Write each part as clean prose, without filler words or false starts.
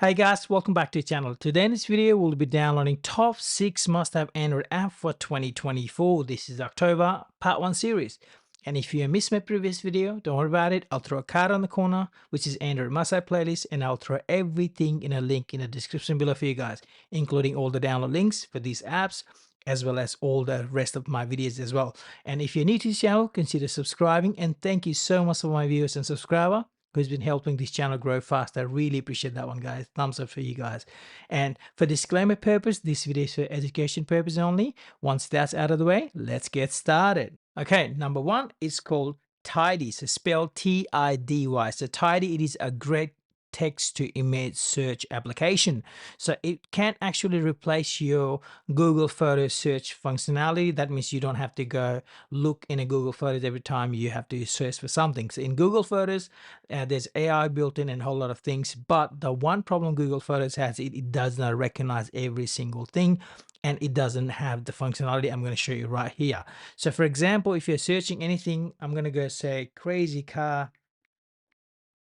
Hey guys, welcome back to the channel. Today in this video, we'll be downloading top 6 must-have Android app for 2024. This is October part 1 series. And if you missed my previous video, don't worry about it. I'll throw a card on the corner, which is Android must-have playlist, and I'll throw everything in a link in the description below for you guys, including all the download links for these apps, as well as all the rest of my videos as well. And if you're new to this channel, consider subscribing, and thank you so much for my viewers and subscriber who's been helping this channel grow fast. I really appreciate that one, guys. Thumbs up for you guys. And for disclaimer purpose, this video is for education purpose only. Once that's out of the way, let's get started. Okay, number one is called Tidy. So spelled T-I-D-Y. So Tidy, it is a great text to image search application. So it can actually replace your Google Photos search functionality. That means you don't have to go look in a Google Photos every time you have to search for something. So in Google Photos, there's AI built in and a whole lot of things. But the one problem Google Photos has, it does not recognize every single thing, and it doesn't have the functionality I'm going to show you right here. So for example, if you're searching anything, I'm going to go say crazy car,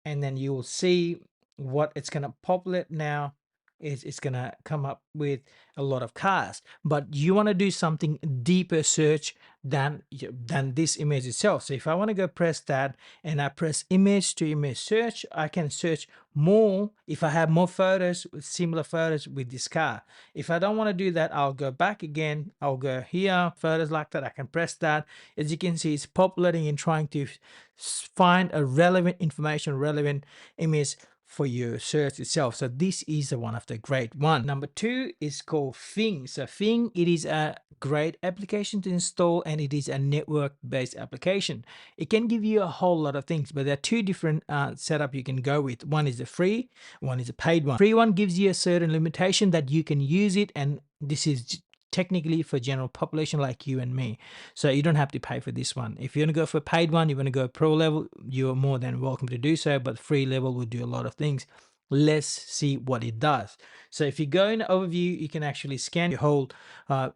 and then you will see what it's going to populate now is it's going to come up with a lot of cars. But you want to do something deeper search than this image itself. So if I want to go press that and I press image to image search, I can search more if I have more photos with similar photos with this car. If I don't want to do that, I'll go back again. I'll go here, photos like that. I can press that. As you can see, it's populating and trying to find a relevant information, relevant image for your search itself. So this is one of the great one. Number two is called Fing. So Fing, it is a great application to install, and it is a network based application. It can give you a whole lot of things, but there are two different setup you can go with. One is a free, one is a paid one. Free one gives you a certain limitation that you can use it, and this is technically for general population like you and me, so you don't have to pay for this one. If you're gonna go for a paid one, you want to go pro level, you're more than welcome to do so, but free level will do a lot of things. Let's see what it does. So if you go in overview, you can actually scan your whole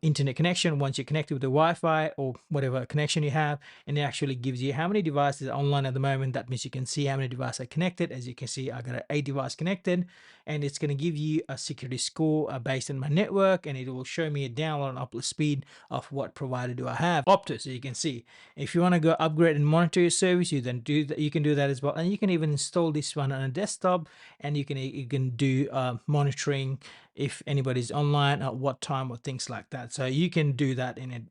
internet connection once you're connected with the Wi-Fi or whatever connection you have, and it actually gives you how many devices are online at the moment. That means you can see how many devices are connected. As you can see, I got an 8 device connected, and it's going to give you a security score based on my network, and it will show me a download and upload speed of what provider do I have. Optus, so you can see if you want to go upgrade and monitor your service, you then do that. You can do that as well, and you can even install this one on a desktop, and you can do monitoring if anybody's online at what time or things like that. So you can do that in it,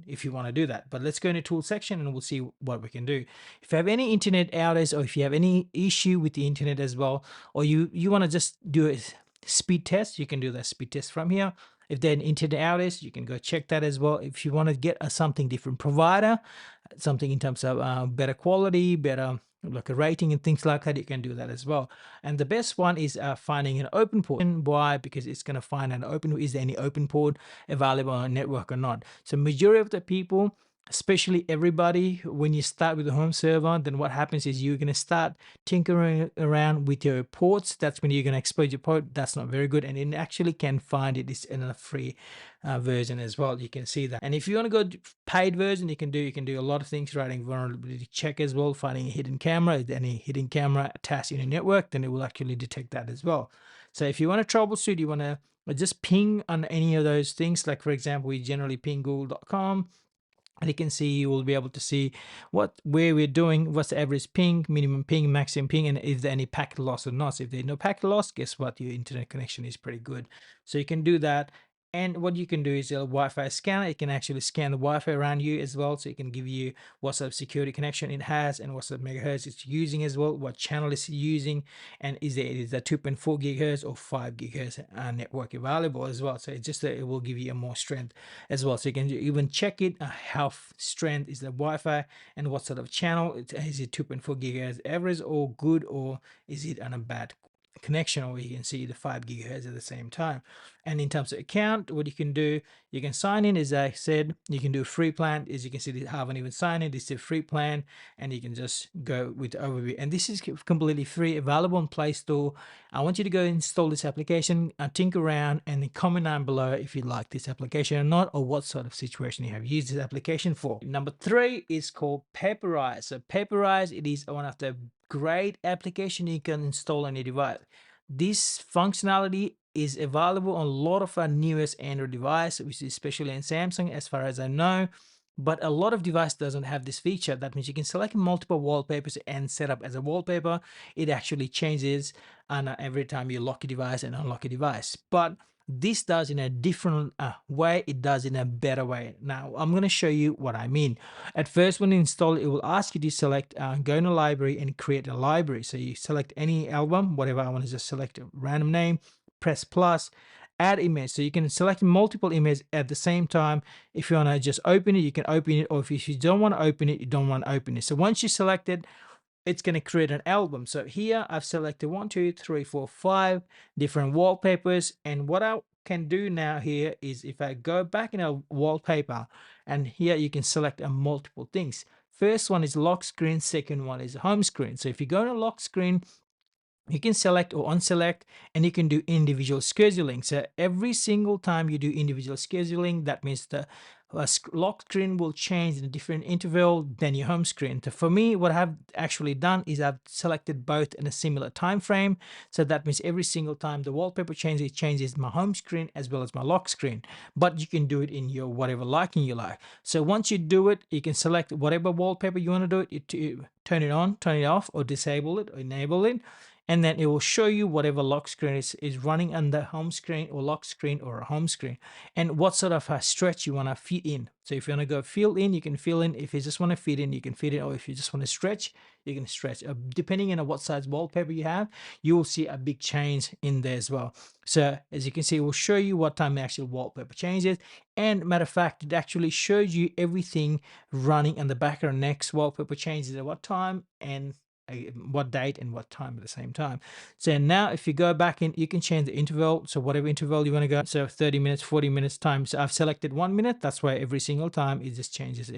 if you want to do that. But let's go into tool section and we'll see what we can do. If you have any internet outage, or if you have any issue with the internet as well, or you want to just do a speed test, you can do that speed test from here. If there's an internet outage, you can go check that as well. If you want to get something different provider, something in terms of better quality, better like a rating and things like that, you can do that as well. And the best one is finding an open port. And why? Because it's going to find an open, is there any open port available on a network or not. So majority of the people, especially everybody, when you start with the home server, then what happens is you're going to start tinkering around with your ports. That's when you're going to exploit your port. That's not very good, and it actually can find it is in a free version as well. You can see that. And if you want to go paid version, you can do a lot of things, writing vulnerability check as well, finding a hidden camera. If any hidden camera attached in your network, then it will actually detect that as well. So if you want to troubleshoot, you want to just ping on any of those things, like for example, we generally ping google.com, and you can see, you will be able to see where we're doing, what's the average ping, minimum ping, maximum ping, and is there any packet loss or not. So if there's no packet loss, guess what, your internet connection is pretty good. So you can do that. And what you can do is a Wi-Fi scanner. It can actually scan the Wi-Fi around you as well, so it can give you what sort of security connection it has and what sort of megahertz it's using as well, what channel it's using, and is there 2.4 gigahertz or 5 gigahertz network available as well. So it's just that it will give you a more strength as well. So you can even check it, how strength is the Wi-Fi and what sort of channel. Is it 2.4 gigahertz average or good, or is it on a bad connection, or you can see the 5 gigahertz at the same time. And in terms of account, what you can do, you can sign in, as I said. You can do a free plan. As you can see, I haven't even signed in. This is a free plan, and you can just go with the overview, and this is completely free, available on Play Store. I want you to go install this application, tinker around, and then comment down below if you like this application or not, or what sort of situation you have used this application for. Number 3 is called Paperize. So Paperize, it is one of the great application you can install on your device. This functionality is available on a lot of our newest Android device, which is especially in Samsung, as far as I know. But a lot of device doesn't have this feature. That means you can select multiple wallpapers and set up as a wallpaper. It actually changes every time you lock a device and unlock a device. But this does in a different way. It does in a better way. Now I'm going to show you what I mean. At first, when you install it, will ask you to select, go in a library and create a library. So you select any album, whatever. I want to just select a random name, press plus, add image. So you can select multiple images at the same time. If you want to just open it, you can open it, or if you don't want to open it, you don't want to open it. So once you select it, it's going to create an album. So here I've selected 1, 2, 3, 4, 5 different wallpapers. And what I can do now here is if I go back in a wallpaper, and here you can select multiple things. First one is lock screen, second one is home screen. So if you go to lock screen, you can select or unselect, and you can do individual scheduling. So every single time you do individual scheduling, that means the lock screen will change in a different interval than your home screen. So for me, what I've actually done is I've selected both in a similar time frame. So that means every single time the wallpaper changes, it changes my home screen as well as my lock screen. But you can do it in your whatever liking you like. So once you do it, you can select whatever wallpaper you want to do it, you turn it on, turn it off, or disable it, or enable it. And then it will show you whatever lock screen is running on the home screen or lock screen or a home screen, and what sort of a stretch you want to fit in. So if you want to go fill in, you can fill in. If you just want to fit in, you can fit in. Or if you just want to stretch, you can stretch. Depending on what size wallpaper you have, you will see a big change in there as well. So as you can see, it will show you what time the actual wallpaper changes. And matter of fact, it actually shows you everything running in the background. Next wallpaper changes at what time and what date and what time at the same time. So now if you go back in, you can change the interval. So whatever interval you want to go, so 30 minutes, 40 minutes time. So I've selected 1 minute. That's why every single time it just changes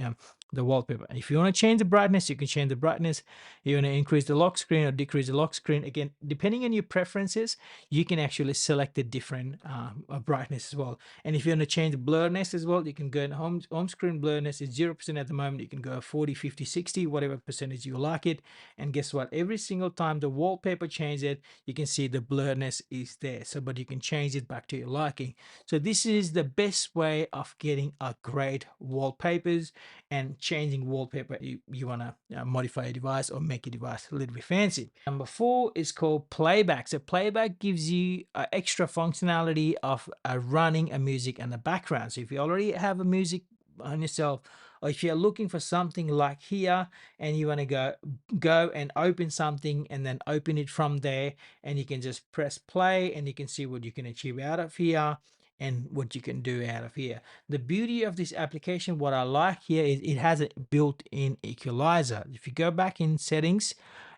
the wallpaper. If you want to change the brightness, you can change the brightness. You want to increase the lock screen or decrease the lock screen. Again, depending on your preferences, you can actually select the different brightness as well. And if you want to change the blurriness as well, you can go in home screen blurriness is 0% at the moment. You can go 40, 50, 60, whatever percentage you like it. And guess what? Every single time the wallpaper changes, you can see the blurriness is there. So, but you can change it back to your liking. So this is the best way of getting a great wallpapers and changing wallpaper. You want to modify a device or make a device a little bit fancy. Number 4 is called playback. So playback gives you extra functionality of running a music in the background. So if you already have a music on yourself, or if you're looking for something like here and you want to go and open something and then open it from there, and you can just press play and you can see what you can achieve out of here and what you can do out of here. The beauty of this application, what I like here, is it has a built-in equalizer. If you go back in settings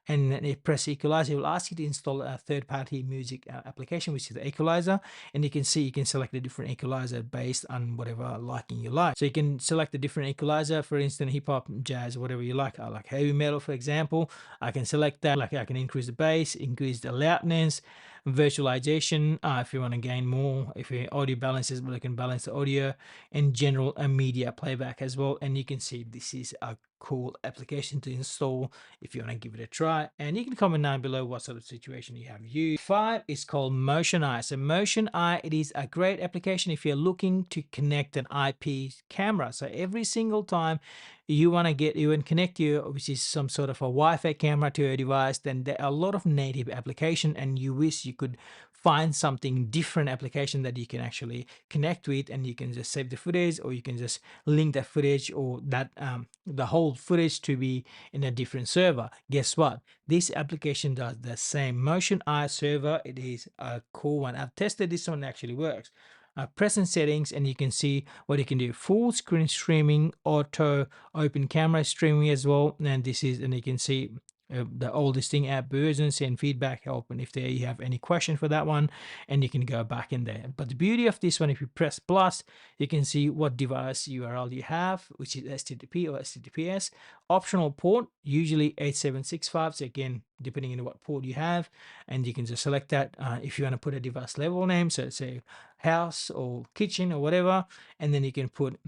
and then you press equalizer, it will ask you to install a third-party music application, which is the equalizer. And you can see you can select a different equalizer based on whatever liking you like. So you can select a different equalizer, for instance, hip-hop, jazz, whatever you like. I like heavy metal, for example. I can select that. Like I can increase the bass, increase the loudness, virtualization, if you want to gain more. If your audio balances, but I can balance the audio, and general media playback as well. And you can see this is a cool application to install if you want to give it a try. And you can comment down below what sort of situation you have used. 5 is called Motion Eye. So Motion Eye, it is a great application if you're looking to connect an IP camera. So every single time you want to connect which is some sort of a Wi-Fi camera to your device, then there are a lot of native application, and you wish you could find something different application that you can actually connect with, and you can just save the footage, or you can just link that footage or that the whole footage to be in a different server. Guess what? This application does the same. Motion Eye server, it is a cool one. I've tested this one, actually works. Press in settings and you can see what you can do: full screen streaming, auto open camera streaming as well. And you can see the oldest thing app versions and feedback help, and if there you have any question for that one, and you can go back in there. But the beauty of this one, if you press plus, you can see what device URL you have, which is HTTP or HTTPS, optional port, usually 8765. So again, depending on what port you have, and you can just select that. If you want to put a device level name, so say house or kitchen or whatever, and then you can put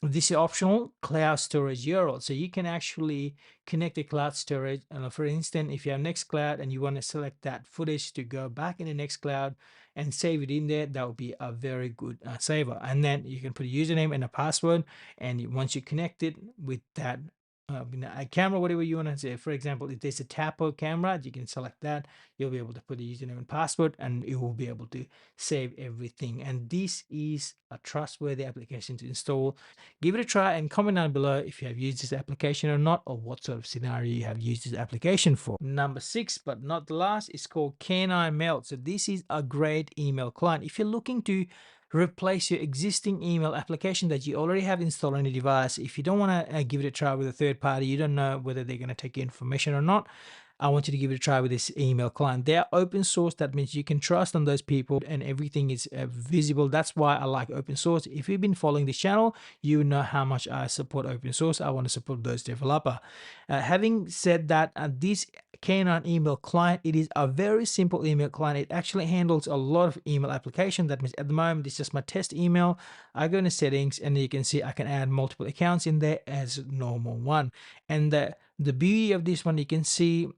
this is optional cloud storage URL. So you can actually connect the cloud storage. For instance, if you have Nextcloud and you want to select that footage to go back in the Nextcloud and save it in there, that would be a very good saver. And then you can put a username and a password, and once you connect it with that a camera, whatever you want to say. For example, if there's a Tapo camera, you can select that. You'll be able to put the username and password, and it will be able to save everything. And this is a trustworthy application to install. Give it a try and comment down below if you have used this application or not, or what sort of scenario you have used this application for. Number 6, but not the last, is called Canine Mail. So this is a great email client. If you're looking to replace your existing email application that you already have installed on your device, if you don't want to give it a try with a third party, you don't know whether they're going to take your information or not, I want you to give it a try with this email client. They are open source. That means you can trust on those people and everything is visible. That's why I like open source. If you've been following this channel, you know how much I support open source. I want to support those developers. Having said that, this Canine email client, it is a very simple email client. It actually handles a lot of email application. That means at the moment it's just my test email. I go into settings and you can see I can add multiple accounts in there as normal one. And the beauty of this one, you can see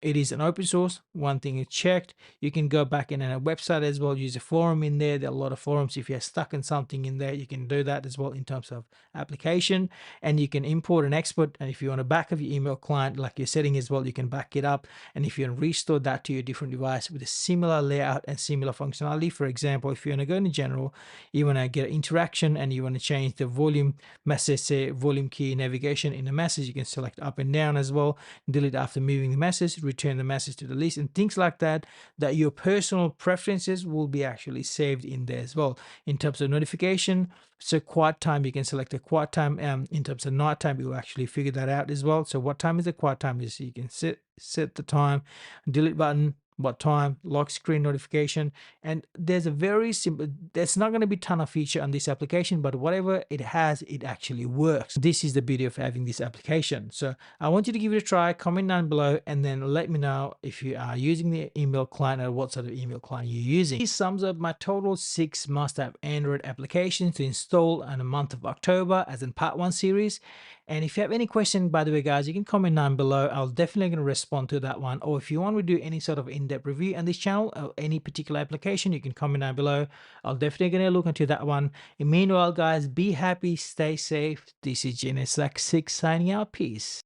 it is an open source. One thing is checked. You can go back in a website as well, use a forum in there. There are a lot of forums. If you're stuck in something in there, you can do that as well in terms of application. And you can import and export. And if you want to back up your email client, like your setting as well, you can back it up. And if you want to restore that to your different device with a similar layout and similar functionality, for example, if you want to go into general, you want to get interaction and you want to change the volume message, say volume key navigation in the message, you can select up and down as well, delete after moving the message, return the message to the list, and things like that, that your personal preferences will be actually saved in there as well. In terms of notification, so quiet time, you can select a quiet time. In terms of night time, you will actually figure that out as well. So what time is the quiet time is, you can set the time, delete button, what time, lock screen notification. And there's a very simple, there's not going to be a ton of feature on this application, but whatever it has, it actually works. This is the beauty of having this application. So I want you to give it a try, comment down below, and then let me know if you are using the email client or what sort of email client you're using. This sums up my total 6 must-have Android applications to install in the month of October as in part 1 series. And if you have any question, by the way, guys, you can comment down below. I'll definitely going to respond to that one. Or if you want to do any sort of in-depth review on this channel or any particular application, you can comment down below. I'll definitely going to look into that one. And meanwhile, guys, be happy, stay safe. This is GNS6 signing out. Peace.